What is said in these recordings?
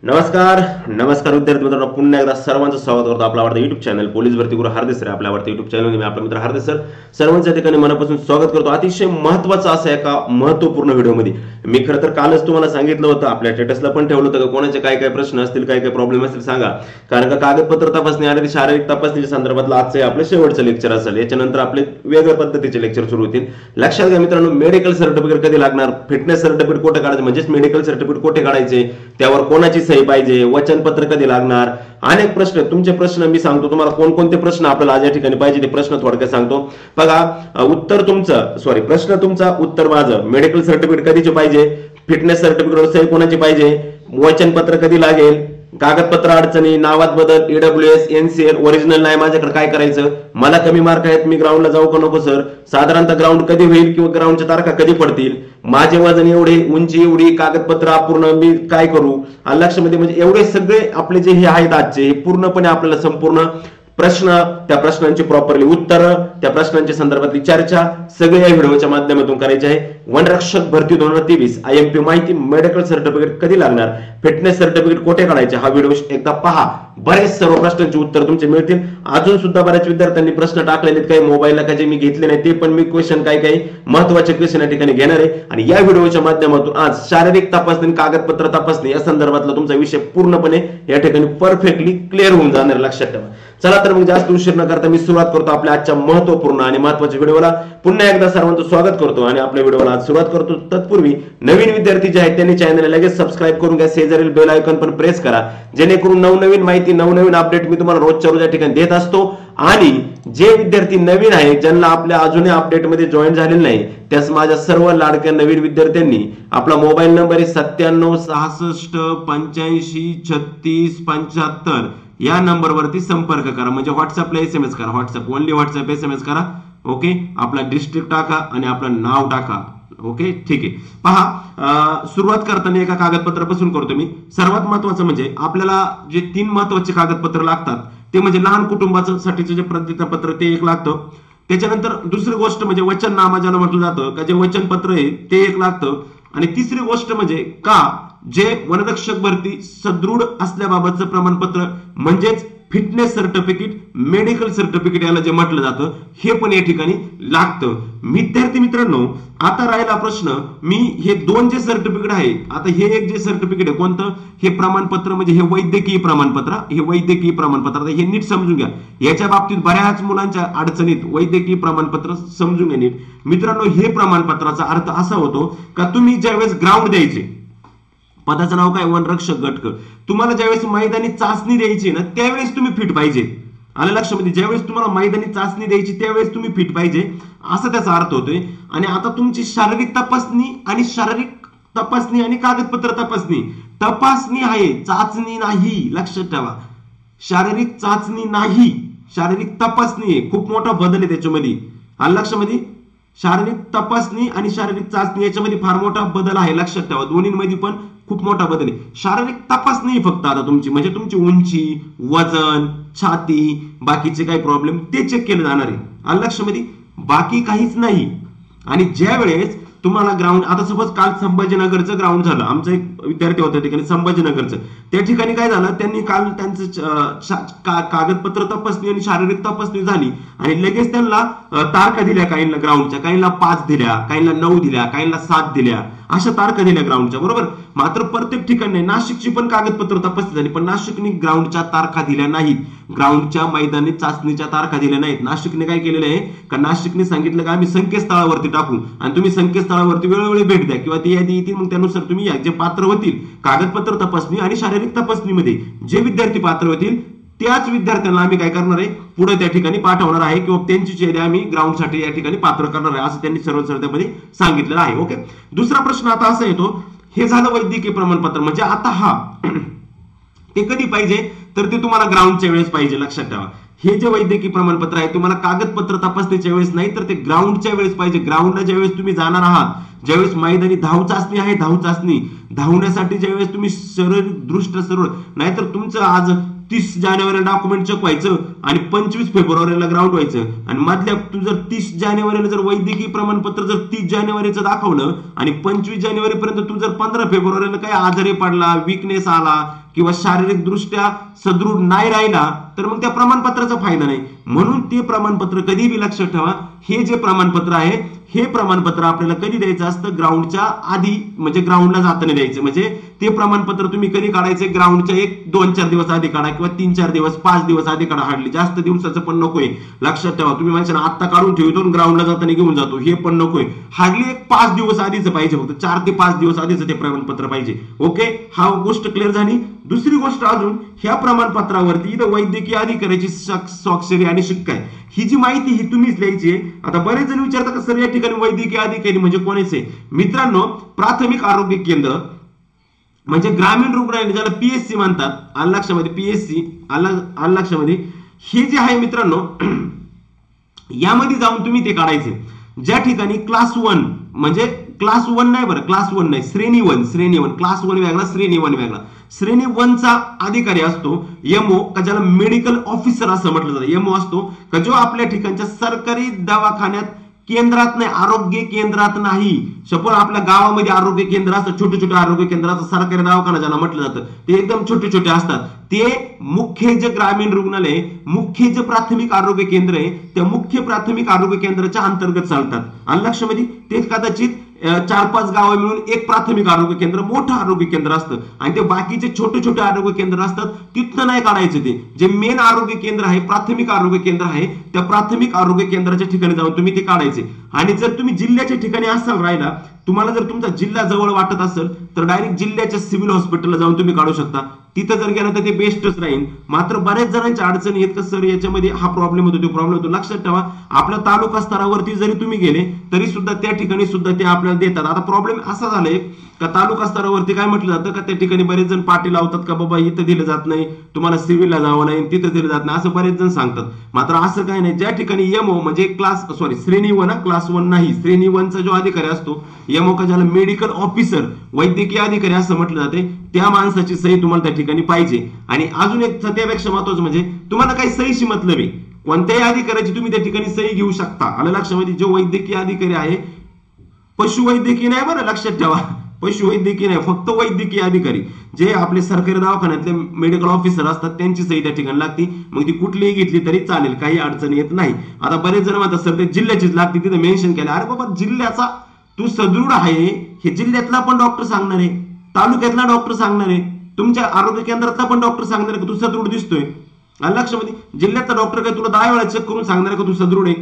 नमस्कार नमस्कार विद्यार्थी मित्रांनो, पुन्हा एकदा सर्वांचं स्वागत करतो आपला आवडता युट्यूब चॅनल पोलीस भरती गुरु हार्दिक सर आपल्या आवडता युट्यूब चॅनल मी आपला मित्र हार्दिक सर सर्वांच्या ठिकाणी मनापासून स्वागत करतो। अतिशय महत्त्वाचं असं एका महत्त्वपूर्ण व्हिडिओमध्ये मी खरं तर कालच तुम्हाला सांगितलं होतं, आपल्या स्टेटसला पण ठेवलं होतं की कोणाचे काय काय प्रश्न असतील, काय काय प्रॉब्लेम असतील सांगा, कारण का कागदपत्र तपासणी आणि शारीरिक तपासणीच्या संदर्भातलं आजचं आपलं शेवटचं लेक्चर असेल। याच्यानंतर आपले वेगळ्या पद्धतीचे लेक्चर सुरू होतील। लक्षात घ्या मित्रांनो, मेडिकल सर्टिफिकेट कधी लागणार, फिटनेस सर्टिफिकेट कुठे काढायचं म्हणजेच मेडिकल सर्टिफिकेट कुठे काढायचे, त्यावर कोणाची सही पाहिजे, वचनपत्र कधी लागणार, अनेक प्रश्न तुमचे प्रश्न मी सांगतो तुम्हाला कोणकोणते प्रश्न आपल्याला आज या ठिकाणी पाहिजे ते प्रश्न थोडक्यात सांगतो बघा। उत्तर तुमचं सॉरी प्रश्न तुमचा उत्तर माझं, मेडिकल सर्टिफिकेट कधीचे पाहिजे, फिटनेस सर्टिफिकेट सही कोणाची पाहिजे, वचनपत्र कधी लागेल, कागदपत्र अडचणी, नावात बदल, ईडब्ल्यूएस, एनसीएल, ओरिजिनल नाही माझ्याकडे काय करायचं, मला कमी मार्क आहेत मी ग्राउंडला जाऊ का नको सर, साधारणतः ग्राउंड कधी होईल किंवा ग्राउंडच्या तारखा कधी पडतील, माझे वजन एवढे, उंची एवढी, कागदपत्र अपूर्ण, मी काय करू, लक्षामध्ये म्हणजे एवढे सगळे आपले जे हे आहेत आजचे हे पूर्णपणे आपल्याला संपूर्ण प्रश्न, त्या प्रश्नांची प्रॉपरली उत्तर, त्या प्रश्नांच्या संदर्भातली चर्चा सगळे या व्हिडिओच्या माध्यमातून करायचे आहे। वनरक्षक भरती 2023 आयएमपी माहिती, मेडिकल सर्टिफिकेट कधी लागणार, फिटनेस सर्टिफिकेट कुठे काढायचे, हा व्हिडिओ एकदा पहा, बरेच सर्व प्रश्नांची उत्तर तुमचे मिळतील। अजून सुद्धा बऱ्याच विद्यार्थ्यांनी प्रश्न टाकलेले काही मोबाईलला काही मी घेतले नाही ते पण मी क्वेश्चन काही महत्त्वाचे क्वेश्चन या ठिकाणी घेणार आहे आणि या व्हिडिओच्या माध्यमातून आज शारीरिक तपासणी, कागदपत्र तपासणी या संदर्भातला तुमचा विषय पूर्णपणे या ठिकाणी परफेक्टली क्लिअर होऊन जाणार, लक्षात ठेवा। चला तर मग जास्त उशीर न करता मी सुरुवात करतो आपल्या आजच्या महत्त्वपूर्ण आणि महत्त्वाच्या व्हिडिओला। पुन्हा एकदा सर्वांचं स्वागत करतो आणि आपल्या व्हिडिओला आज सुरुवात करतो। तत्पूर्वी नवीन विद्यार्थी जे आहेत त्यांनी चॅनलला लगेच सबस्क्राइब करून घ्या, शेजारील बेल आयकॉन पण प्रेस करा, जेणेकरून नवनवीन माहिती, नवनवीन अपडेट मी तुम्हाला रोजच्या रोज या ठिकाणी देत असतो। आणि जे विद्यार्थी नवीन आहेत, ज्यांना आपल्या अजूनही अपडेटमध्ये जॉईन झालेले नाही, त्यास माझ्या सर्व लाडक्या नवीन विद्यार्थ्यांनी आपला मोबाईल नंबर आहे 97 66 85 36 75 या नंबरवरती संपर्क करा, म्हणजे व्हॉट्सअपला एसएमएस करा, व्हॉट्सअप ओनली व्हॉट्सअप एसएमएस करा, ओके। आपला डिस्ट्रिक्ट टाका आणि आपलं नाव टाका, ओके ठीक आहे। पहा, सुरुवात करताना एका कागदपत्रापासून करतो मी। सर्वात महत्वाचं म्हणजे आपल्याला जे 3 महत्वाचे कागदपत्र लागतात ते म्हणजे लहान कुटुंबासाठीचं जे प्रतिज्ञापत्र ते एक लागतं, त्याच्यानंतर दुसरी गोष्ट म्हणजे वचननामा ज्याला म्हटलं जातं का, जे वचनपत्र आहे ते एक लागतं, आणि तिसरी गोष्ट म्हणजे का जे वनरक्षक भरती सदृढ असल्याबाबतचं प्रमाणपत्र म्हणजेच फिटनेस सर्टिफिकेट, मेडिकल सर्टिफिकेट याला जे म्हटलं जातं हे पण या ठिकाणी लागतं। विद्यार्थी मित्रांनो, आता राहिला प्रश्न, मी हे 2 जे सर्टिफिकेट आहे, आता हे एक जे सर्टिफिकेट आहे कोणतं, हे प्रमाणपत्र म्हणजे हे वैद्यकीय प्रमाणपत्र, हे वैद्यकीय प्रमाणपत्र, हे नीट समजून घ्या। याच्या बाबतीत बऱ्याच मुलांच्या अडचणीत वैद्यकीय प्रमाणपत्र समजून घ्या नीट मित्रांनो। हे प्रमाणपत्राचा अर्थ असा होतो का तुम्ही ज्यावेळेस ग्राउंड द्यायचे, पदाचं नाव काय, वनरक्षक गटक, तुम्हाला ज्यावेळेस मैदानी चाचणी द्यायची ना त्यावेळेस तुम्ही फिट पाहिजे, आलं लक्षामध्ये, ज्यावेळेस तुम्हाला मैदानी चाचणी द्यायची त्यावेळेस तुम्ही फिट पाहिजे, असा त्याचा अर्थ होतोय। आणि आता तुमची शारीरिक तपासणी आणि कागदपत्र तपासणी आहे, चाचणी नाही, लक्षात ठेवा, शारीरिक चाचणी नाही, शारीरिक तपासणी आहे, खूप मोठा बदल आहे त्याच्यामध्ये, आलं लक्षामध्ये, शारीरिक तपासणी आणि शारीरिक चाचणी याच्यामध्ये फार मोठा बदल आहे, लक्षात ठेवा, दोन्हीमध्ये पण खूप मोठा बदल आहे। शारीरिक तपासणी फक्त आता तुमची म्हणजे तुमची उंची, वजन, छाती, बाकीचे काही प्रॉब्लेम ते चेक केले जाणार आहे, आलं लक्षामध्ये, बाकी काहीच नाही। आणि ज्या वेळेस तुम्हाला ग्राउंड, आता सपोज काल संभाजीनगरचं ग्राउंड झालं, आमचा एक विद्यार्थी होता ठिकाणी संभाजीनगरचं, त्या ठिकाणी काय झालं, त्यांनी काल त्यांचं कागदपत्र तपासणी आणि शारीरिक तपासणी झाली आणि लगेच त्यांना तारखा दिल्या, काहींना ग्राउंडच्या, काहींना 5 दिल्या, काहींना 9 दिल्या, काहींना 7 दिल्या, अशा तारखा दिल्या ग्राउंडच्या, बरोबर। मात्र प्रत्येक ठिकाणी नाशिकची पण कागदपत्र तपासणी झाली, पण नाशिकने ग्राउंडच्या तारखा दिल्या नाहीत, ग्राउंडच्या मैदानी चाचणीच्या तारखा दिल्या नाहीत। नाशिकने काय केलेलं आहे का, नाशिकने सांगितलं का आम्ही संकेतस्थळावरती टाकू आणि तुम्ही संकेतस्थळावरती वेळोवेळी भेट द्या किंवा ती यादी येतील, मग त्यानुसार तुम्ही या जे पात्र होतील कागदपत्र तपासणी आणि शारीरिक तपासणीमध्ये जे विद्यार्थी पात्र होतील त्याच विद्यार्थ्यांना आम्ही काय करणार आहे, पुढे त्या ठिकाणी पाठवणार आहे किंवा त्यांची यादी आम्ही ग्राउंडसाठी या ठिकाणी पात्र करणार आहे, असं त्यांनी सरळ त्यामध्ये सांगितलेलं आहे, ओके। दुसरा प्रश्न आता असा येतो, हे झालं वैद्यकीय प्रमाणपत्र, म्हणजे आता हा ते कधी पाहिजे तर ते तुम्हाला ग्राउंडच्या वेळेस पाहिजे, लक्षात ठेवा। हे जे वैद्यकीय प्रमाणपत्र आहे तुम्हाला कागदपत्र तपासणीच्या वेळेस नाही तर ते ग्राउंडच्या वेळेस पाहिजे। ग्राउंडला ज्यावेळेस तुम्ही जाणार आहात, ज्यावेळेस मैदानी धाव चाचणी आहे, धाव चाचणी धावण्यासाठी ज्यावेळेस तुम्ही शारीरिक दृष्ट्या सरळ, नाहीतर तुमचं आज 30 जानेवारीला डॉक्युमेंट चेक व्हायचं आणि 25 फेब्रुवारीला ग्राउंड व्हायचं, आणि मधल्या तू जर 30 जानेवारीला जर वैद्यकीय प्रमाणपत्र जर 30 जानेवारीचं दाखवलं आणि 25 जानेवारी पर्यंत तू जर 15 फेब्रुवारीला काही आजारी पडला, विकनेस आला, किंवा शारीरिक दृष्ट्या सदृढ नाही राहिला तर मग त्या प्रमाणपत्राचा फायदा नाही. म्हणून ते प्रमाणपत्र कधीही लक्षात ठेवा, हे जे प्रमाणपत्र आहे हे प्रमाणपत्र आपल्याला कधी द्यायचं असतं, ग्राउंडच्या आधी, म्हणजे ग्राउंडला जाताना द्यायचं. म्हणजे ते प्रमाणपत्र तुम्ही कधी काढायचे, ग्राउंडच्या 1-2-4 दिवस आधी काढा किंवा 3-4 दिवस 5 दिवस आधी काढा. हार्डली जास्त दिवसाचं पण नकोय. लक्षात ठेवा, तुम्ही माणसाला आता काढून ठेवतो ग्राउंडला जाताना घेऊन जातो हे पण नकोय. हार्डली 5 दिवस आधीच पाहिजे, फक्त 4 ते 5 दिवस आधीच ते प्रमाणपत्र पाहिजे. ओके, हा गोष्ट क्लिअर झाली. दुसरी गोष्ट अजून, ह्या प्रमाणपत्रावरती इथं वैद्यकीय अधिकाऱ्याची स्वाक्षरी आणि शिक्का आहे. ही जी माहिती ही तुम्हीच लिहायची आहे. आता बरेच जण विचारतात की सर या ठिकाणी वैद्यकीय अधिकारी म्हणजे कोणाचे आहे? मित्रांनो, प्राथमिक आरोग्य केंद्र म्हणजे ग्रामीण रुग्णालय, ज्याला पीएससी म्हणतात, आलं लक्षामध्ये, पीएससी आलं लक्षामध्ये, हे जे आहे मित्रांनो, यामध्ये जाऊन तुम्ही ते काढायचे. ज्या ठिकाणी क्लास 1, म्हणजे क्लास 1 नाही बरं, क्लास 1 नाही, श्रेणी 1, क्लास 1 वेगळा, श्रेणी 1 वेगळा. श्रेणी 1 चा अधिकारी असतो एमओ, का ज्याला मेडिकल ऑफिसर असं म्हटलं जातं. एमओ असतो का जो आपल्या ठिकाणच्या सरकारी दवाखान्यात, केंद्रात नाही, आरोग्य केंद्रात नाही, सपोज आपल्या गावामध्ये आरोग्य केंद्र असतं, छोटे छोटे आरोग्य केंद्र असतं, सरकारी दवाखाना ज्याला म्हटलं जातं, ते एकदम छोटे छोटे असतात. ते मुख्य जे ग्रामीण रुग्णालय, मुख्य जे प्राथमिक आरोग्य केंद्र आहे, त्या मुख्य प्राथमिक आरोग्य केंद्राच्या अंतर्गत चालतात. आणि लक्षामध्ये ते कदाचित 4-5 गावं मिळून एक प्राथमिक आरोग्य केंद्र, मोठं आरोग्य केंद्र असतं. आणि ते बाकीचे छोटे छोटे आरोग्य केंद्र असतात, तिथं नाही काढायचं. ते जे मेन आरोग्य केंद्र आहे, प्राथमिक आरोग्य केंद्र आहे, त्या प्राथमिक आरोग्य केंद्राच्या ठिकाणी जाऊन तुम्ही ते काढायचे. आणि जर तुम्ही जिल्ह्याच्या ठिकाणी असाल राहिला, तुम्हाला जर तुमचा जिल्हा जवळ वाटत असेल तर डायरेक्ट जिल्ह्याच्या सिव्हिल हॉस्पिटलला जाऊन तुम्ही काढू शकता. तिथं जर गेलं तर ते बेस्टच राहील. मात्र बऱ्याच जणांच्या अडचणी येत, सर याच्यामध्ये हा प्रॉब्लेम होतो, तो प्रॉब्लेम होतो. लक्षात ठेवा, आपल्या तालुका स्तरावरती जरी तुम्ही गेले तरी सुद्धा त्या ठिकाणी सुद्धा ते आपल्याला देतात. आता प्रॉब्लेम असा झालाय का तालुका स्तरावरती काय म्हटलं जातं का त्या ठिकाणी बरेच जण पाठी लावतात का बाबा इथं दिलं जात नाही, तुम्हाला सिव्हिलला जावं नाही, तिथं दिलं जात नाही, असं बरेच जण सांगतात. मात्र असं काही नाही. ज्या ठिकाणी एमओ म्हणजे श्रेणी 1, क्लास 1 नाही, श्रेणी 1 चा जो अधिकारी असतो एमओ, का ज्याला मेडिकल ऑफिसर, वैद्यकीय अधिकारी असं म्हटलं जाते, त्या माणसाची सही तुम्हाला त्या ठिकाणी पाहिजे. आणि अजून एक त्यापेक्षा महत्वाचं म्हणजे तुम्हाला काही सहीशी मतलब आहे, कोणत्याही अधिकाऱ्याची तुम्ही त्या ठिकाणी सही घेऊ शकता. आलं लक्षामध्ये, जो वैद्यकीय अधिकारी आहे, पशुवैद्यकीय नाही बरं, लक्षात ठेवा, पशुवैद्यकीय नाही, फक्त वैद्यकीय अधिकारी जे आपले सरकारी दवाखान्यातले मेडिकल ऑफिसर असतात त्यांची सही त्या ठिकाणी लागते. मग ती कुठलीही घेतली तरी चालेल, काही अडचण येत नाही. आता बरेच जण म्हणतात सर ते जिल्ह्याचीच लागते, तिथे मेन्शन केलं. अरे बाबा, जिल्ह्याचा तू सदृढ आहे हे जिल्ह्यातला पण डॉक्टर सांगणार आहे, तालुक्यातला डॉक्टर सांगणार आहे, तुमच्या आरोग्य केंद्रातला पण डॉक्टर सांगणार आहे की तू सदृढ दिसतोय. लक्षामध्ये, जिल्ह्यातला डॉक्टर काय तुला 10 वेळा चेक करून सांगणार आहे का तू सदृढ आहे?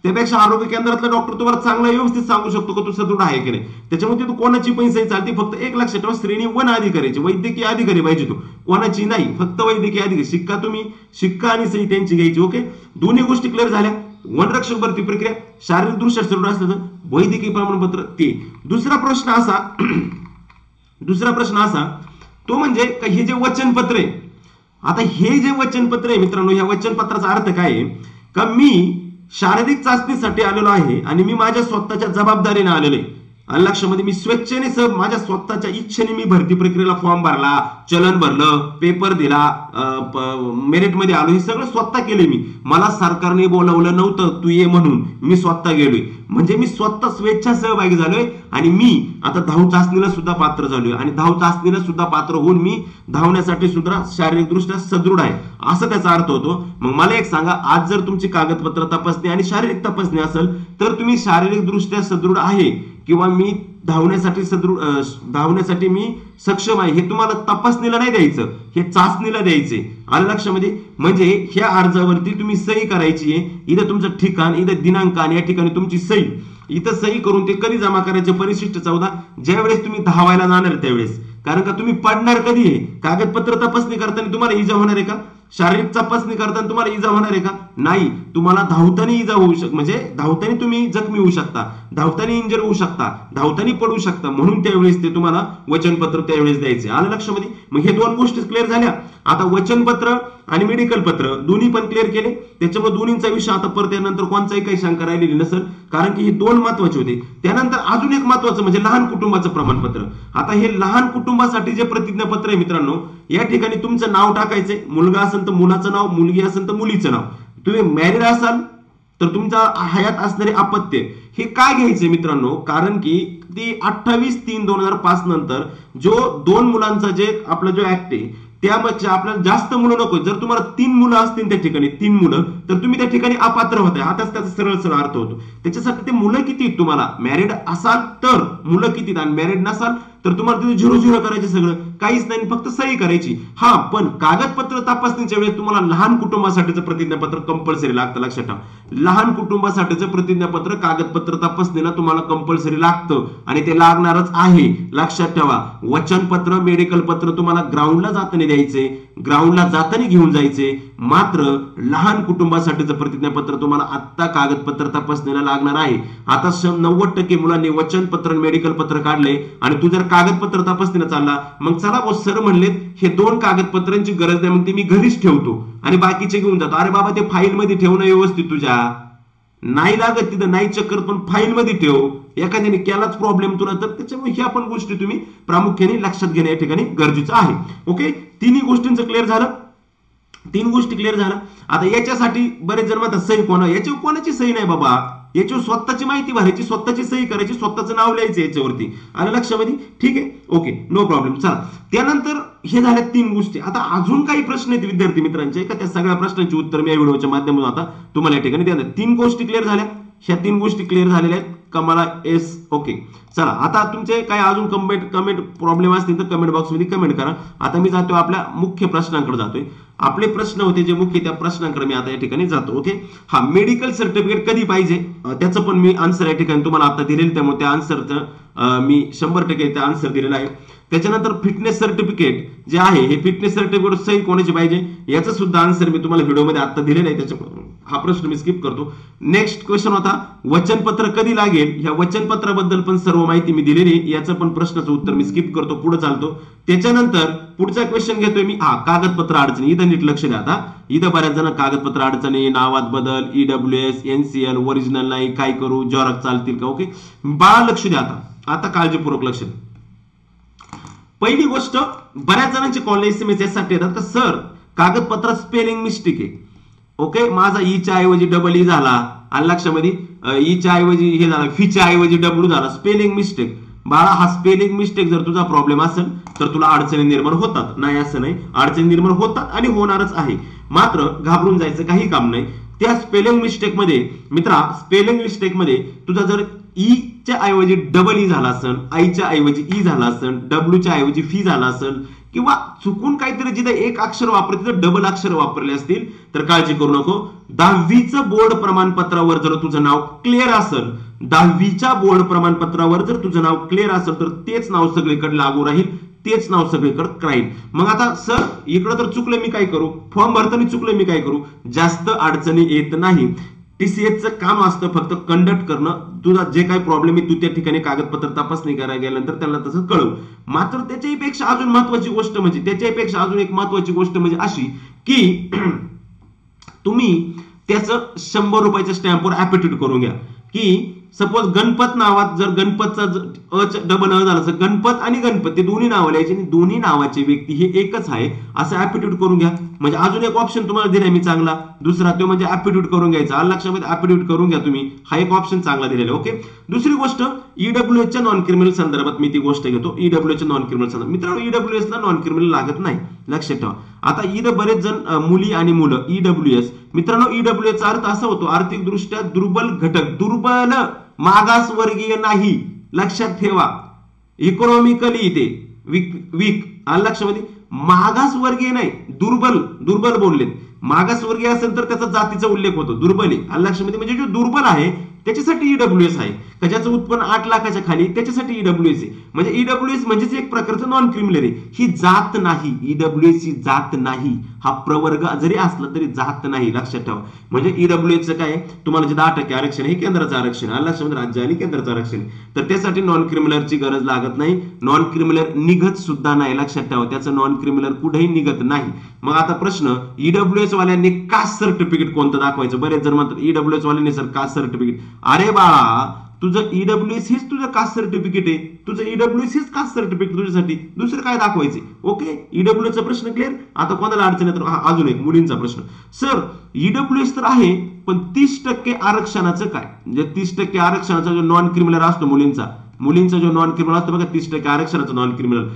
त्यापेक्षा आरोग्य केंद्रातला डॉक्टर तुम्हाला चांगला व्यवस्थित सांगू शकतो की तू सदृढ आहे की नाही. त्याच्यामध्ये तू कोणाची पण सही चालते, फक्त एक लक्षात ठेवा, श्रेणी 1 अधिकाऱ्याची, वैद्यकीय अधिकारी पाहिजे, तो कोणाची नाही, फक्त वैद्यकीय अधिकारी. शिक्का आणि सही त्यांची घ्यायची. ओके, दोन्ही गोष्टी क्लिअर झाल्या. वनरक्षक भरती प्रक्रिया, शारीरिक दृष्ट्या सदृढ असलं तर वैद्यकीय प्रमाणपत्र ते. दुसरा प्रश्न असा तो म्हणजे हे जे वचनपत्र आहे, आता हे जे वचनपत्र आहे मित्रांनो, या वचनपत्राचा अर्थ काय आहे का मी शारीरिक चाचणीसाठी आलेलो आहे आणि मी माझ्या स्वतःच्या जबाबदारीने आलेलो आहे. आणि लक्षामध्ये, मी स्वेच्छेने माझ्या स्वतःच्या इच्छेने मी भरती प्रक्रियेला फॉर्म भरला, चलन भरलं, पेपर दिला, मेरिट मध्ये आलो, हे सगळं स्वतः केले मी. मला सरकारने बोलवलं नव्हतं तू ये म्हणून, मी स्वतः गेलोय. म्हणजे मी स्वतः स्वेच्छा सहभागी झालोय आणि मी आता धाव चाचणीला सुद्धा पात्र झालोय. आणि धाव चाचणीला सुद्धा पात्र होऊन मी धावण्यासाठी सुद्धा शारीरिकदृष्ट्या सदृढ आहे, असं त्याचा अर्थ होतो. मग मला एक सांगा, आज जर तुमची कागदपत्र तपासणी आणि शारीरिक तपासणी असेल तर तुम्ही शारीरिकदृष्ट्या सदृढ आहे किंवा मी धावण्यासाठी मी सक्षम आहे, हे तुम्हाला तपासणीला नाही द्यायचं, हे चाचणीला द्यायचे. आलं लक्षामध्ये, म्हणजे ह्या अर्जावरती तुम्ही सही करायची आहे. इथं तुमचं ठिकाण, इथं दिनांक आणि या ठिकाणी तुमची सही, इथं सही करून ते कधी जमा करायचे, परिशिष्ट 14, ज्यावेळेस तुम्ही धावायला जाणार त्यावेळेस. कारण का तुम्ही पडणार कधी आहे, कागदपत्र तपासणी करताना तुम्हाला इजा होणार आहे का? शारीरिक तपासणी करताना तुम्हाला इजा होणार आहे का? नाही. तुम्हाला धावताना इजा होऊ शकते, म्हणजे धावताना तुम्ही जखमी होऊ शकता, धावताना इंजर होऊ शकता, धावताना पडू शकता, म्हणून त्यावेळेस ते तुम्हाला वचनपत्र त्यावेळेस द्यायचे. आलं लक्षामध्ये. मग हे दोन गोष्टी क्लिअर झाल्या. आता वचनपत्र आणि मेडिकल पत्र दोन्ही पण क्लिअर केले. त्याच्यामुळे दोन्हींचा विषय आता परत यानंतर कोणताही काही शंका राहिलेली नसेल, कारण की हे दोन महत्वाचे होते. त्यानंतर अजून एक महत्वाचं म्हणजे लहान कुटुंबाचं प्रमाणपत्र. आता हे लहान कुटुंबासाठी जे प्रतिज्ञापत्र आहे मित्रांनो, या ठिकाणी तुमचं नाव टाकायचंय. मुलगा असेल तर मुलाचं नाव, मुलगी असेल तर मुलीचं नाव. तुम्ही मॅरिड असाल तर तुमच्या हयात असणारे अपत्य हे काय घ्यायचे मित्रांनो, कारण की ती 28/3/2005 नंतर जो 2 मुलांचा जे आपला जो ऍक्ट आहे त्यापेक्षा आपल्याला जास्त मुलं नको. जर तुम्हाला 3 मुलं असतील त्या ठिकाणी 3 मुलं तर तुम्ही त्या ठिकाणी अपात्र होताय. हाच त्याचा सरळ सरळ अर्थ होतो. त्याच्यासाठी ते मुलं किती आहेत तुम्हाला, मॅरिड असाल तर मुलं किती, आणि मॅरिड नसाल तर तुम्हाला तिथे 0-0 करायचे, सगळं काहीच नाही, फक्त सही करायची. हा पण कागदपत्र तपासणीच्या वेळेस तुम्हाला लहान कुटुंबासाठीचं प्रतिज्ञापत्र कंपल्सरी लागतं. लक्षात ठेवा, लहान कुटुंबासाठीचं प्रतिज्ञापत्र कागदपत्र तपासणीला तुम्हाला कंपल्सरी लागतं आणि ते लागणारच आहे. लक्षात ठेवा, वचनपत्र मेडिकल पत्र तुम्हाला ग्राउंडला जाताना द्यायचे, ग्राउंडला जाताना घेऊन जायचे. मात्र लहान कुटुंबासाठीचं प्रतिज्ञापत्र तुम्हाला आता कागदपत्र तपासणीला लागणार आहे. आता 90% मुलांनी वचनपत्र मेडिकल पत्र काढले आणि तू जर कागदपत्र तपासणीला चालला, मग चला बॉस सर म्हणलेत हे 2 कागदपत्रांची गरज नाही, मग ते मी घरीच ठेवतो आणि बाकीचे घेऊन जातो. अरे बाबा, ते फाईल मध्ये ठेवणं व्यवस्थित, तुझ्या नाही लागत तिथं नाही चक्कर, पण फाईल मध्ये ठेव. एखाद्याने केलाच प्रॉब्लेम तुला तर त्याच्यामुळे ह्या पण गोष्टी तुम्ही प्रामुख्याने लक्षात घेणं या ठिकाणी गरजेचं आहे. ओके, तिन्ही गोष्टींचं क्लिअर झालं, 3 गोष्टी क्लिअर झाल्या. आता याच्यासाठी बरेच जण म्हणतात सही याच्यावर कोणाची सही नाही बाबा, याच्यावर स्वतःची माहिती भरायची, स्वतःची सही करायची, स्वतःचं नाव लिहायचं याच्यावरती. आलं लक्षामध्ये? ठीक आहे, ओके, नो प्रॉब्लेम. चला, त्यानंतर हे झाल्या 3 गोष्टी. आता अजून काही प्रश्न आहेत विद्यार्थी मित्रांचे का, त्या सगळ्या प्रश्नांची उत्तर मी या व्हिडिओच्या माध्यमातून आता तुम्हाला या ठिकाणी देणार. 3 गोष्टी क्लिअर झाल्या, ह्या 3 गोष्टी क्लिअर झालेल्या आहेत का मला? S, okay. चला, आता तुमचे काय अजून कमेंट प्रॉब्लेम असतील तर कमेंट बॉक्स मध्ये कमेंट करा. आता मी जातो आपल्या मुख्य प्रश्नांकडे जातोय. आपले प्रश्न होते जे मुख्य, त्या प्रश्नांकडे मी आता या ठिकाणी जातो. ओके, हा मेडिकल सर्टिफिकेट कधी पाहिजे त्याचं पण मी आन्सर या ठिकाणी तुम्हाला आता दिलेलं, त्यामुळे त्या आन्सरचं मी 100% त्या आन्सर दिलेला आहे. त्याच्यानंतर फिटनेस सर्टिफिकेट जे आहे, हे फिटनेस सर्टिफिकेट सही कोणाची पाहिजे याचं सुद्धा आन्सर मी तुम्हाला व्हिडिओमध्ये आता दिलेलं आहे, त्याच्यामुळे हा प्रश्न मी स्किप करतो. नेक्स्ट क्वेश्चन होता वचनपत्र कधी लागेल, ह्या वचनपत्राबद्दल पण सर्व माहिती मी दिलेली आहे, याचं पण प्रश्नाचं उत्तर मी स्किप करतो, पुढे चालतो. त्याच्यानंतर पुढचा क्वेश्चन घेतोय मी, कागदपत्र अडचणी. इथं नीट लक्ष द्या. आता इथं बऱ्याच जण कागदपत्र अडचणी, नावात बदल, EWS NCL ओरिजिनल नाही, काय करू, जॉरक चालतील का? ओके, बाळा लक्ष द्या. आता काळजीपूर्वक लक्ष द्या. पहिली गोष्ट, बऱ्याच जणांचे कॉल SMS यासाठी येतात का सर कागदपत्रात स्पेलिंग मिस्टेक आहे. ओके, माझा ईच्या ऐवजी डबल ई झाला, आणि लक्षामध्ये ईच्या ऐवजी हे झालं, फीच्या ऐवजी डब्ल्यू झाला, स्पेलिंग मिस्टेक. बाळा, हा स्पेलिंग मिस्टेक जर तुझा प्रॉब्लेम असेल तर तुला अडचणी निर्माण होतात, नाही असं नाही, अडचणी निर्माण होतात आणि होणारच आहे. मात्र घाबरून जायचं काही काम नाही. त्या स्पेलिंग मिस्टेक मध्ये मित्रा, स्पेलिंग मिस्टेक मध्ये तुझा जर ई च्या ऐवजी डबल ई झाला असेल, आईच्या ऐवजी ई झाला असेल, डब्ल्यूच्या ऐवजी फी झाला असेल, किंवा चुकून काहीतरी जिथे एक अक्षर वापरते तर डबल अक्षर वापरले असतील तर काळजी करू नको. 10वीचं बोर्ड प्रमाणपत्रावर जर तुझं नाव क्लिअर असेल, 10वीच्या बोर्ड प्रमाणपत्रावर जर तुझं नाव क्लिअर असेल तर तेच नाव सगळीकडे लागू राहील, तेच नाव सगळीकडे राहील. मग आता सर इकडं तर चुकलं मी काय करू, फॉर्म भरताना चुकलं मी काय करू, जास्त अडचणी येत नाही. TCSचं काम असतं फक्त कंडक्ट करणं. तुझा जे काही प्रॉब्लेम आहे तू त्या ठिकाणी कागदपत्र तपासणी करायला गेल्यानंतर त्यांना तसं कळव. मात्र त्याच्यापेक्षा अजून महत्वाची गोष्ट म्हणजे, त्याच्यापेक्षा अजून एक महत्वाची गोष्ट म्हणजे अशी की तुम्ही त्याचं 100 रुपयाच्या स्टॅम्पवर ऍप्टिट्यूड करून घ्या. की सपोज गणपत नावात जर गणपतचा डबल झाला असेल, गणपत आणि गणपत ते दोन्ही नावं लिहायचे आणि दोन्ही नावाचे व्यक्ती हे एकच आहे असं ऍप्टिट्यूड करून घ्या. म्हणजे अजून एक ऑप्शन तुम्हाला दिलाय मी चांगला, दुसरा तो म्हणजे ऍप्टिट्यूड करून घ्यायचा. लक्षामध्ये ऍप्टिट्यूड करून घ्या तुम्ही, हा एक ऑप्शन चांगला दिलेला. ओके, दुसरी गोष्ट EWS च्या नॉन क्रिमिनल संदर्भात मी ती गोष्ट घेतो. EWS च्या नॉन क्रिमिनल संदर्भात मित्रांनो, EWS ला नॉन क्रिमिनल लागत नाही, लक्षात ठेवा. आता इथं बरेच जण मुली आणि मुलं EWS, मित्रांनो EWS चा अर्थ असा होतो आर्थिक दृष्ट्या दुर्बल घटक, दुर्बल मागासवर्गीय नाही, लक्षात ठेवा. इकॉनॉमिकली ते वीक, लक्षामध्ये मागासवर्गीय नाही, दुर्बल बोललेत. मागासवर्गीय असेल तर त्याचा जातीचा उल्लेख होतो, दुर्बल आहे, लक्षामध्ये म्हणजे जो दुर्बल आहे त्याच्यासाठी EWS आहे. का ज्याचं उत्पन्न 8 लाखाच्या खाली त्याच्यासाठी EWS आहे. म्हणजे EWS म्हणजे एक प्रकारचं नॉन क्रिमिनल आहे. ही जात नाही, EWS ही जात नाही, हा प्रवर्ग जरी असला तरी जात नाही, लक्षात ठेवा. म्हणजे EWS काय, तुम्हाला जे 10% आरक्षण आहे केंद्राचं आरक्षण आहे, लक्षामध्ये राज्य आणि केंद्राचं आरक्षण, तर त्यासाठी नॉन क्रिमिनलची गरज लागत नाही. नॉन क्रिमिनल निघत सुद्धा नाही, लक्षात ठेवा. त्याचं नॉन क्रिमिनल कुठेही निघत नाही. मग आता प्रश्न, EWS वाल्यांनी कास्ट सर्टिफिकेट कोणतं दाखवायचं? बरेच जण म्हणतात EWS वाल्यांनी सर कास्ट सर्टिफिकेट. अरे बाळा, तुझं EWS हेच तुझं कास्ट सर्टिफिकेट आहे, तुझं EWS हेच कास्ट सर्टिफिकेट तुझ्यासाठी, दुसरं काय दाखवायचे? ओके, EWS चा प्रश्न क्लिअर. आता कोणाला अडचण आहे तर अजून एक मुलींचा प्रश्न, सर EWS तर आहे पण 30% आरक्षणाचं काय? म्हणजे 30% आरक्षणाचा जो नॉन क्रिमिनल असतो मुलींचा जो नॉन क्रिमिनल असतो बघा, 30% आरक्षणाचा नॉन क्रिमिनल,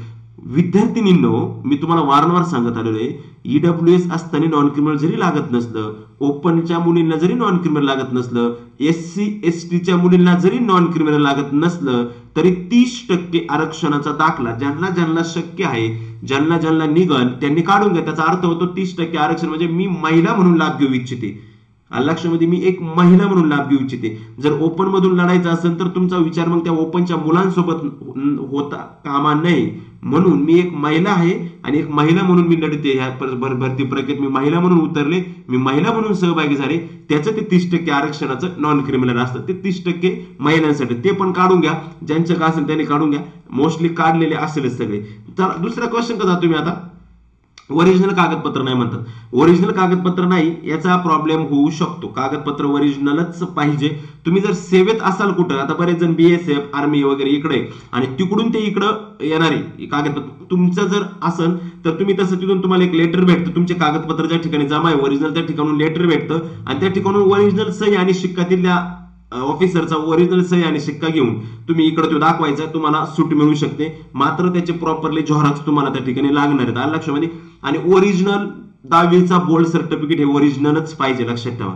विद्यार्थिनींनो, मी तुम्हाला वारंवार सांगत आलेलो आहे, ईडब्ल्यूएस असताना नॉन क्रिमिनल जरी लागत नसलं, ओपनच्या मुलींना जरी नॉन क्रिमिनल लागत नसलं, SC STच्या मुलींना जरी नॉन क्रिमिनल लागत नसलं, तरी 30% आरक्षणाचा दाखला ज्यांना ज्यांना शक्य आहे, ज्यांना ज्यांना निघल त्यांनी काढून घ्या. त्याचा अर्थ होतो 30% आरक्षण म्हणजे मी महिला म्हणून लाभ घेऊ इच्छिते. लक्षामध्ये मी एक महिला म्हणून लाभ घेऊ इच्छिते. जर ओपन मधून लढायचं असेल तर तुमचा विचार मग त्या ओपनच्या मुलांसोबत होता कामा नये, म्हणून मी एक महिला आहे आणि एक महिला म्हणून मी लढते. ह्या भरती प्रक्रियेत मी महिला म्हणून उतरले, मी महिला म्हणून सहभागी झाले, त्याचं ते 30% आरक्षणाचं नॉन क्रिमिनल असतं. ते 30% महिलांसाठी, ते पण काढून घ्या. ज्यांचं का असेल त्यांनी काढून घ्या. मोस्टली काढलेले असेलच सगळे. तर दुसऱ्या क्वेश्चन का जातो मी आता. ओरिजिनल कागदपत्र नाही म्हणतात. ओरिजिनल कागदपत्र नाही याचा प्रॉब्लेम होऊ शकतो. कागदपत्र ओरिजिनलच पाहिजे. तुम्ही जर सेवेत असाल कुठं, आता बरेच जण BSF आर्मी वगैरे इकडे आणि तिकडून ते इकडं येणारे कागदपत्र तुमचं जर असेल तर तुम्ही तसं तिथून तुम्हाला एक लेटर भेटतं. तुमचे कागदपत्र ज्या ठिकाणी जमा आहे ओरिजिनल त्या ठिकाणून लेटर भेटतं आणि त्या ठिकाणून ओरिजिनल सही आणि शिक्का तिथल्या ऑफिसरचा ओरिजिनल सही आणि शिक्का घेऊन तुम्ही इकडे तो दाखवायचा, तुम्हाला सूट मिळू शकते. मात्र त्याचे प्रॉपरली झेरॉक्स तुम्हाला त्या ठिकाणी लागणार आहेत. आलं लक्षामध्ये. आणि ओरिजिनल 10वीचा बोर्ड सर्टिफिकेट हे ओरिजिनलच पाहिजे. लक्षात ठेवा,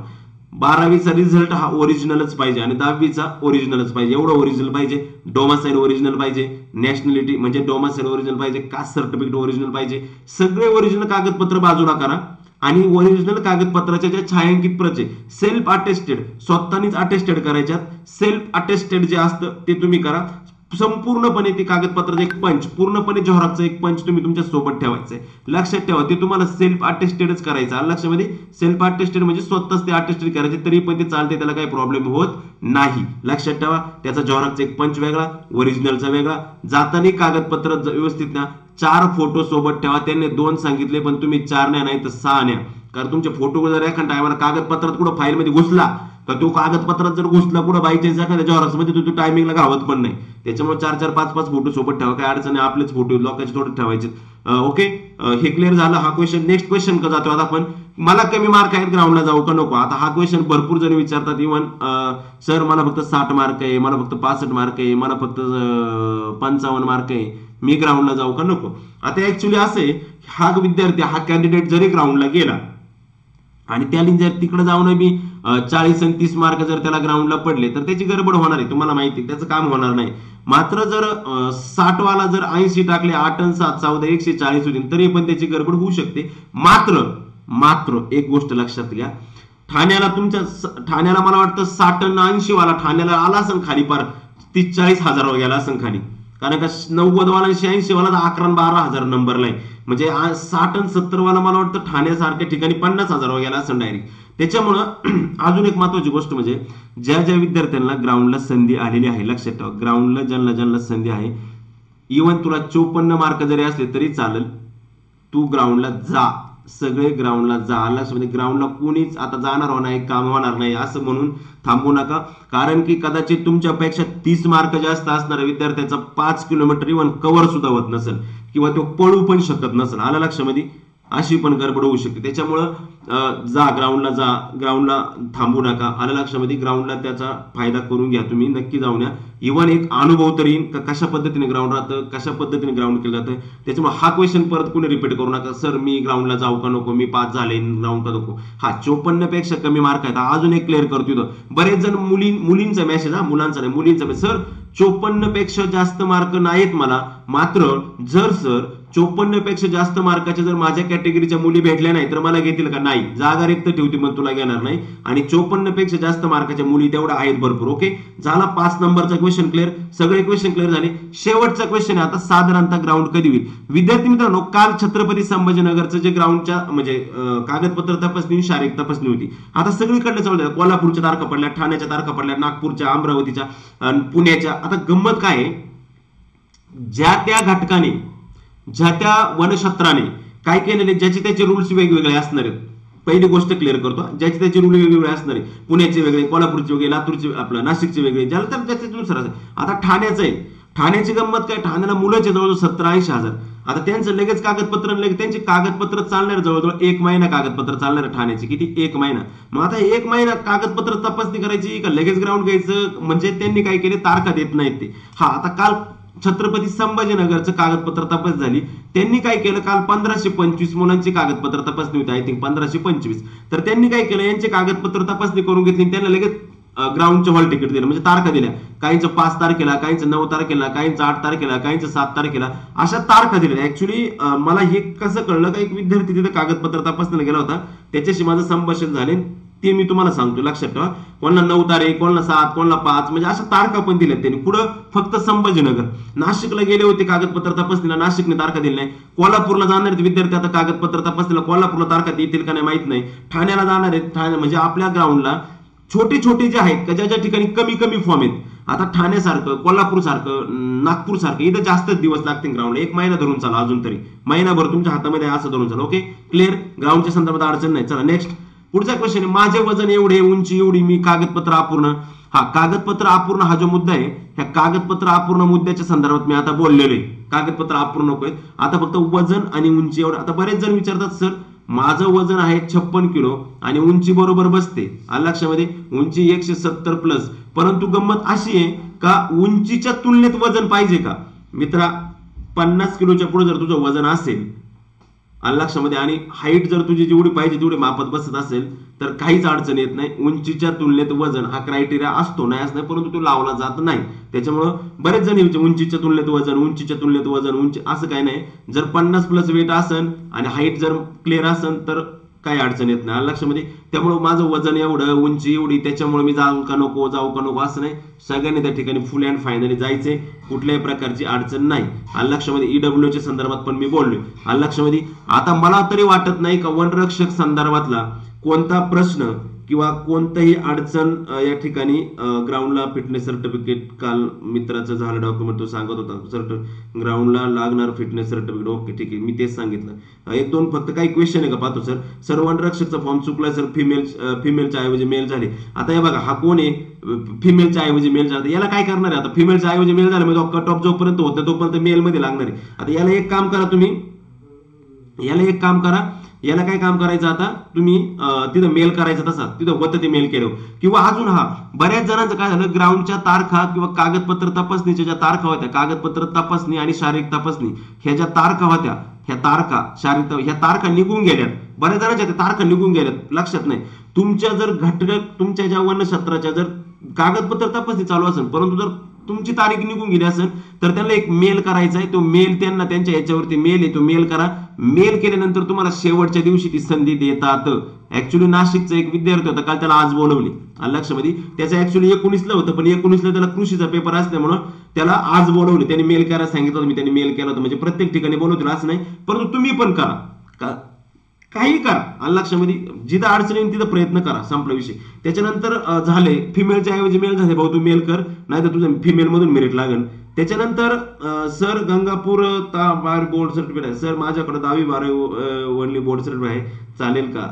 12वीचा रिझल्ट हा ओरिजिनलच पाहिजे आणि 10वीचा ओरिजिनलच पाहिजे. एवढं ओरिजिनल पाहिजे. डोमासाईल ओरिजिनल पाहिजे. नॅशनॅलिटी म्हणजे डोमासाईल ओरिजिनल पाहिजे. कास्ट सर्टिफिकेट ओरिजिनल पाहिजे. सगळे ओरिजिनल कागदपत्र बाजूला करा आणि ओरिजिनल कागदपत्राच्या ज्या छायांकित प्रत सेल्फ अटेस्टेड, स्वतःनीच अटेस्टेड करायच्यात. सेल्फ अटेस्टेड जे असतं ते तुम्ही करा. संपूर्णपणे ते कागदपत्राचा एक पंच, पूर्णपणे झेरॉक्सचा एक पंच तुम्ही तुमच्या सोबत ठेवायचा आहे. लक्षात ठेवा, ते तुम्हाला सेल्फ अटेस्टेडच करायचं. लक्षामध्ये, सेल्फ अटेस्टेड म्हणजे स्वतःच ते अटेस्टेड करायचे, तरी पण ते चालते, त्याला काही प्रॉब्लेम होत नाही. लक्षात ठेवा, त्याचा झेरॉक्सचा एक पंच वेगळा, ओरिजिनलचा वेगळा. जाताना कागदपत्र व्यवस्थित ना 4 फोटो सोबत ठेवा. त्यांनी 2 सांगितले पण तुम्ही 4 नाही तर 6 न्या. कारण तुमचे फोटो जर एखाद्या टायमाला कागदपत्रात कुठं फाईलमध्ये घुसला तर तो कागदपत्रात जर घुसला कुठं बायचान्स एखाद्या झेरॉक्समध्ये तो टायमिंगला गावत पण नाही. त्याच्यामुळे 4-4, 5-5 फोटो सोबत ठेवा. काय अडचण आहे, आपलेच फोटो लोकांचे थोडे ठेवायचे. ओके, हे क्लिअर झालं. हा क्वेश्चन. नेक्स्ट क्वेश्चन का जातो आता आपण. मला कमी मार्क आहेत, ग्राउंडला जाऊ का नको. आता हा क्वेश्चन भरपूर जण विचारतात. इव्हन सर मला फक्त 60 मार्क आहे, मला फक्त 65 मार्क आहे, मला फक्त 55 मार्क आहे, मी ग्राउंडला जाऊ का नको. आता ऍक्च्युली असं आहे, हा विद्यार्थी हा कॅन्डिडेट जरी ग्राउंडला गेला आणि त्याने जर तिकडे जाऊन मी 40 आणि 30 मार्क जर त्याला ग्राउंडला पडले तर त्याची गडबड होणार आहे. तुम्हाला माहिती, त्याचं काम होणार नाही. मात्र जर 60 वाला जर 80 टाकले, 8 आणि 7 14 140 होतील तरी पण त्याची गडबड होऊ शकते. मात्र एक गोष्ट लक्षात घ्या, ठाण्याला मला वाटतं 60 आणि 80 वाला ठाण्याला आला असेल खाली, पार 30-40 हजार गेला असेल खाली. कारण का 90 वाला 80 वाला 11-12 हजार नंबरला आहे. म्हणजे 60 आणि 70 वाला मला वाटतं ठाण्यासारख्या ठिकाणी 50 हजार गेला असेल डायरेक्ट. त्याच्यामुळं अजून एक महत्वाची गोष्ट म्हणजे ज्या ज्या विद्यार्थ्यांना ग्राउंडला संधी आलेली आहे, लक्षात ठेवा, ग्राउंडला ज्यांना संधी आहे, इव्हन तुला 54 मार्क जरी असले तरी चालेल, तू ग्राउंडला जा. सगळे ग्राउंडला जा. म्हणजे ग्राउंडला कोणीच आता जाणार होणार, काम होणार नाही असं म्हणून थांबू नका. कारण की कदाचित तुमच्यापेक्षा 30 मार्क जास्त असणाऱ्या विद्यार्थ्याचा 5 किलोमीटर इव्हन कव्हर सुद्धा होत नसेल किंवा तो पळू पण शकत नसेल. आला लक्षामध्ये, अशी पण गडबड होऊ शकते. त्याच्यामुळं ग्राउंडला जा, ग्राउंडला थांबू नका. आलं लक्षामध्ये, ग्राउंडला त्याचा फायदा करून घ्या. तुम्ही नक्की जाऊन या. इव्हन एक अनुभव तरी कशा पद्धतीने ग्राउंड राहतं, कशा पद्धतीने ग्राउंड केलं जातं. त्याच्यामुळे हा क्वेश्चन परत कोणी रिपीट करू नका, सर मी ग्राउंडला जाऊ का नको, मी 5 झाले ग्राउंड का नको. हा 54 पेक्षा कमी मार्क आहेत. अजून एक क्लिअर करतो. बरेच जण मुलींचा मेसेज, हा मुलांचा नाही, मुलींचा मेसेज, सर 54 पेक्षा जास्त मार्क नाहीत मला, मात्र जर सर 54 पेक्षा जास्त मार्काच्या जर माझ्या कॅटेगरीच्या मुली भेटल्या नाही तर मला घेतील का. नाही, जागा रिक्त ठेवतील, मग तुला घेणार नाही. आणि 54 पेक्षा जास्त मार्काच्या मुली तेवढ्या आहेत भरपूर. ओके, झाला 5 नंबरचा क्वेश्चन क्लिअर. सगळे क्वेश्चन क्लिअर झाले. शेवटचा क्वेश्चन आहे आता, साधारणतः ग्राउंड कधी होईल. विद्यार्थी मित्रांनो, काल छत्रपती संभाजीनगरचं जे ग्राउंडच्या म्हणजे कागदपत्र तपासणी, शारीरिक तपासणी होती. आता सगळीकडे चालू आहे. कोल्हापूरच्या तारखा पडल्या, ठाण्याच्या तारखा पडल्या, नागपूरच्या, अमरावतीच्या, पुण्याच्या. आता गंमत काय आहे, ज्या त्या घटकाने, ज्या त्या वनक्षेत्राने काय केलेले, ज्याचे त्याचे रूल्स वेगवेगळे असणार आहेत. पहिली गोष्ट क्लिअर करतो, ज्याचे त्याचे रूल वेगवेगळे असणार आहे. पुण्याचे वेगळे, कोल्हापूरचे वेगळे, लातूरचे, आपलं नाशिकचे वेगळे, ज्याला तर त्याच्यानुसार असेल. आता ठाण्याचं आहे. ठाण्याची गंमत काय, ठाण्याला मुलांचे जवळजवळ 70-80 हजार. आता त्यांचं लगेच कागदपत्र, लगेच त्यांची कागदपत्र चालणार जवळजवळ 1 महिना कागदपत्र चालणार ठाण्याची. किती? 1 महिना. मग आता 1 महिना कागदपत्र तपासणी करायची का लगेच ग्राउंड घ्यायचं, म्हणजे त्यांनी काय केले, तारखा देत नाहीत ते. हा, आता काल छत्रपती संभाजीनगरचं कागदपत्र तपासणी झाली. त्यांनी काय केलं, काल 1525 मुलांची कागदपत्र तपासणी होती, आय थिंक 1525. तर त्यांनी काय केलं, यांचे कागदपत्र तपासणी करून घेतली, त्यांना लगेच ग्राउंडचं हॉल तिकीट दिलं, म्हणजे तारखा दिल्या. काहींचं 5 तारखेला, काहींचं 9 तारखेला, काहींचं 8 तारखेला, काहींचं 7 तारखेला, अशा तारखा दिल्या. ऍक्च्युली मला हे कसं कळलं का एक विद्यार्थी तिथे कागदपत्र तपासणीला गेला होता, त्याच्याशी माझं संभाषण झाले, ते मी तुम्हाला सांगतो, लक्षात ठेवा. कोणाला 9 तारीख, कोणाला 7, कोणाला 5, म्हणजे अशा तारखा पण दिल्या त्यांनी. पुढं फक्त संभाजीनगर, नाशिकला गेले होते कागदपत्र तपासणीला, नाशिकने तारखा दिली नाही. कोल्हापूरला जाणार आहेत विद्यार्थी आता कागदपत्र तपासणीला, कोल्हापूरला तारखा येतील का नाही माहित नाही. ठाण्याला जाणार आहेत, ठाणे म्हणजे आपल्या ग्राउंडला छोटे छोटे जे आहेत का ज्या ठिकाणी कमी कमी फॉर्म आहेत, आता ठाण्यासारखं, कोल्हापूर सारखं, नागपूर सारखं इथं जास्तच दिवस लागतील ग्राउंड. 1 महिना धरून चाला, अजून तरी महिनाभर तुमच्या हातामध्ये असं धरून चाला. ओके, क्लिअर, ग्राउंडच्या संदर्भात अडचण नाही. चला नेक्स्ट, पुढचा क्वेश्चन आहे, माझे वजन एवढे, उंची एवढी, मी कागदपत्र अपूर्ण. हा कागदपत्र अपूर्ण हा जो मुद्दा आहे, ह्या कागदपत्र अपूर्ण मुद्द्याच्या संदर्भात मी आता बोललेलो आहे. कागदपत्र अपूर्ण नको आहेत, आता फक्त वजन आणि उंची एवढं. आता बरेच जण विचारतात, सर माझं वजन आहे 56 किलो आणि उंची बरोबर बसते, लक्षामध्ये उंची 170 प्लस, परंतु गंमत अशी आहे का उंचीच्या तुलनेत वजन पाहिजे का मित्रा. 50 किलोच्या पुढे जर तुझं वजन असेल लक्षामध्ये आणि हाईट जर तुझी जेवढी पाहिजे तेवढी मापात बसत असेल तर काहीच अडचण येत नाही. उंचीच्या तुलनेत वजन हा क्रायटेरिया असतो, नाही असं नाही, परंतु तो लावला जात नाही. त्याच्यामुळं बरेच जण उंचीच्या तुलनेत वजन, उंचीच्या तुलनेत वजन, उंची असं काही नाही. जर 50 प्लस वेट असेल आणि हाईट जर क्लिअर असेल तर काही अडचण येत नाही लक्षामध्ये. त्यामुळे माझं वजन एवढं, उंची एवढी, त्याच्यामुळे मी जाऊ का नको असं नाही. सगळ्यांनी त्या ठिकाणी फुल अँड फायनली जायचे, कुठल्याही प्रकारची अडचण नाही लक्षामध्ये. ईडब्ल्यू च्या संदर्भात पण मी बोललोय लक्षामध्ये. आता मला तरी वाटत नाही का वनरक्षक संदर्भातला कोणता प्रश्न किंवा कोणताही अडचण या ठिकाणी ग्राउंडला फिटनेस सर्टिफिकेट, काल मित्राचं झालं डॉक्युमेंट, तो सांगत होता ग्राउंडला लागणार फिटनेस सर्टिफिकेट. ओके ठीक आहे, मी तेच सांगितलं. 1-2 फक्त काही क्वेश्चन आहे का पाहतो सर. सर वनरक्षकचा फॉर्म चुकलाय सर, फिमेलच्या ऐवजी मेल झाले. आता हे बघा, हा कोण आहे, फिमेलच्या ऐवजी मेल झाला, याला काय करणार आहे. आता फिमेलच्या ऐवजी मेल झाला म्हणजे कट ऑफ जोपर्यंत होतं तोपर्यंत मेल मध्ये लागणार आहे. आता याला एक काम करा तुम्ही, याला काय काम करायचं, आता तुम्ही तिथं मेल करायचं, तसा तिथं होतं ते मेल केलं. किंवा अजून हा बऱ्याच जणांचं काय झालं, ग्राउंडच्या तारखा किंवा कागदपत्र तपासणीच्या ज्या तारखा होत्या, कागदपत्र तपासणी आणि शारीरिक तपासणी ह्या ज्या तारखा होत्या, ह्या तारखा निघून गेल्यात. बऱ्याच जणांच्या त्या तारखा निघून गेल्यात, लक्षात नाही. तुमच्या जर तुमच्या ज्या वनक्षेत्राच्या जर कागदपत्र तपासणी चालू असेल, परंतु जर तुमची तारीख निघून गेली असेल तर त्यांना एक मेल करायचा आहे. तो मेल त्यांना त्यांच्या याच्यावरती मेल आहे, तो मेल करा. मेल केल्यानंतर तुम्हाला शेवटच्या दिवशी ती संधी देतात. ऍक्च्युली नाशिकचा एक विद्यार्थी होता, काल त्याला आज बोलवली लक्षामध्ये. त्याचं ऍक्च्युली 19ला होतं, पण 19ला त्याला कृषीचा पेपर असल्यामुळे त्याला आज बोलवले. त्यांनी मेल करायला सांगितलं होतं, त्यांनी मेल केला होता. म्हणजे प्रत्येक ठिकाणी बोलवतील असं नाही, परंतु तुम्ही पण करा, काही करा लक्षामध्ये. जिथं अडचणी तिथं प्रयत्न करा, संपला विषय. त्याच्यानंतर झाले फिमेलच्या ऐवजी मेल झाले, भाऊ तू मेल कर, नाही तर तुझं फिमेल मधून मेरिट लागेल. त्याच्यानंतर सर गंगापूर बार बोर्ड सर्टिफिकेट आहे. सर माझ्याकडे 10वी-12वी ओनली बोर्ड सर्टिफिकेट आहे, चालेल का.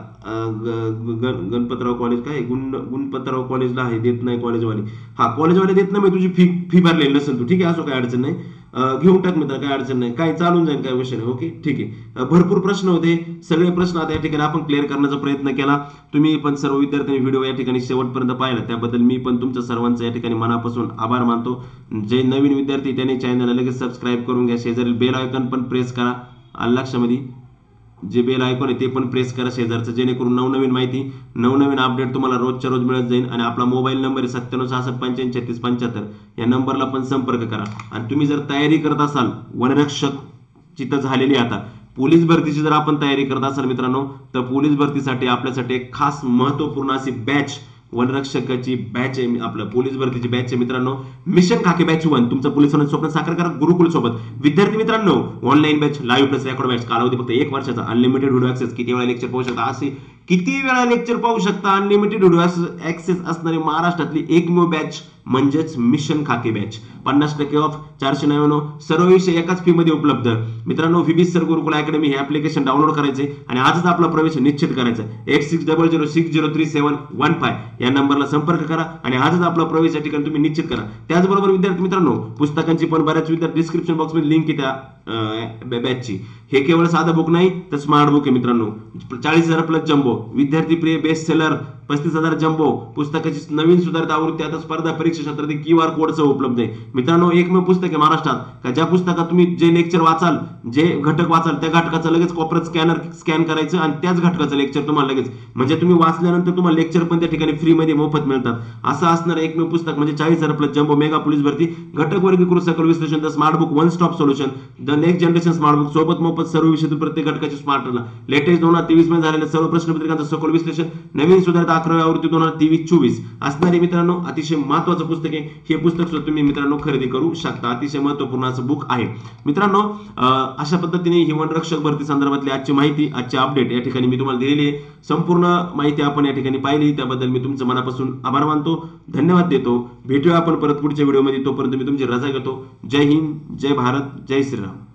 गणपतराव कॉलेज काय गुणपतराव कॉलेजला आहे, देत नाही कॉलेजवाले. हा कॉलेजवाले देत नाही, तुझी फी भरलेली नसेल तू, ठीक आहे, असो काही अडचण नाही, घेऊन टाक मित्र, काय अडचण नाही, काय चालून जाईल, काय विषय नाही. ओके ठीक आहे. भरपूर प्रश्न होते, सगळे प्रश्न आता या ठिकाणी आपण क्लिअर करण्याचा प्रयत्न केला. तुम्ही पण सर्व विद्यार्थ्यांनी व्हिडिओ या ठिकाणी शेवटपर्यंत पाहिला, त्याबद्दल मी पण तुमच्या सर्वांचा या ठिकाणी मनापासून आभार मानतो. जे नवीन विद्यार्थी त्यांनी चॅनलला लगेच सबस्क्राईब करून घ्या, शेजारील बेल आयकॉन पण प्रेस करा लक्षामध्ये. जे बेल आयकॉन आहे ते पण प्रेस करा शेजारचं, जेणेकरून नवनवीन माहिती, नवनवीन अपडेट तुम्हाला रोजच्या रोज मिळत जाईल. आणि आपला मोबाईल नंबर आहे 9766653675, या नंबरला पण संपर्क करा. आणि तुम्ही जर तयारी करत असाल वनरक्षक चित्त झालेली, आता पोलीस भरतीची जर आपण तयारी करत असाल मित्रांनो, तर पोलीस भरतीसाठी आपल्यासाठी एक खास महत्वपूर्ण अशी बॅच, वनरक्षकाची बॅच आहे, आपलं पोलीस भरतीची बॅच आहे मित्रांनो. मिशन खाकी बॅच 1, तुमचं पोलीस स्वप्न साकार करा गुरुकुल सोबत. विद्यार्थी मित्रांनो, online batch, live plus record batch, कालावधी फक्त 1 वर्षाचा, अनलिमिटेड व्हिडिओ ऍक्सेस, किती वेळा लेक्चर पाहू शकता, असे किती वेळा लेक्चर पाहू शकता, अनलिमिटेड व्हिडिओ ऍक्सेस असणारी महाराष्ट्रातली एकमेव बॅच म्हणजेच मिशन खाकी बॅच. 50% ऑफ, 499, सर्व विषय एकाच फी मध्ये उपलब्ध मित्रांनो. व्हीबीएस सर गुरुकुल अकॅडमी हे ऍप्लिकेशन डाउनलोड करायचे आणि आजच आपला प्रवेश निश्चित करायचा. 8600603715 या नंबरला संपर्क करा आणि आजच आपला प्रवेश या ठिकाणी तुम्ही निश्चित करा. त्याचबरोबर विद्यार्थी मित्रांनो, पुस्तकांची पण बऱ्याच विद्यार्थी डिस्क्रिप्शन बॉक्स मध्ये लिंक आहे त्या बॅचची. हे केवळ साधं बुक नाही तर स्मार्ट बुक आहे मित्रांनो. 40,000 प्लस जम्बो, विद्यार्थी प्रिय बेस्ट सेलर 35,000 जम्बो पुस्तकाची नवीन सुधारित आवृत्ती आता स्पर्धा परीक्षा क्षेत्रातील QR कोडसह उपलब्ध आहे. मित्रांनो, एकमेव पुस्तक आहे महाराष्ट्रात का ज्या पुस्तकात तुम्ही जे लेक्चर वाचाल, जे घटक वाचाल, त्या घटकाचं लगेच कोपऱ्यात स्कॅन करायचं आणि त्याच घटकाचं लेक्चर तुम्हाला लगेच, म्हणजे तुम्ही वाचल्यानंतर तुम्हाला लेक्चर पण त्या ठिकाणी फ्री मध्ये मोफत मिळतात. असं असणार एकमेव पुस्तक म्हणजे 40,000 प्लस जम्बो मेगा पोलीस भरती घटक वर्गीकृत सखोल विश्लेषण the smart book one stop solution the next generation smart book सोबत मोफत सर्व विषयातील प्रत्येक घटकाची स्मार्ट लेटेस्ट 2023 मध्ये झालेल्या सर्व प्रश्नपत्रिकांचं सखोल विश्लेषण नवीन सुधारित 11वी आवृत्ती 2023-24 असणारे मित्रांनो अतिशय महत्त्वाचं पुस्तक आहे. हे पुस्तक सुद्धा तुम्ही मित्रांनो खरेदी करू शकता. अतिशय महत्त्वपूर्ण असं बुक आहे. मित्रांनो, अशा पद्धतीने ही वनरक्षक भरती संदर्भातली आजची माहिती, आजची अपडेट या ठिकाणी मी तुम्हाला दिलेली आहे. संपूर्ण माहिती आपण या ठिकाणी पाहिली, त्याबद्दल मी तुमचं मनापासून आभार मानतो, धन्यवाद देतो. भेटूया आपण परत पुढच्या व्हिडिओमध्ये. तोपर्यंत मी तुमची रजा घेतो. जय हिंद, जय भारत, जय श्रीराम.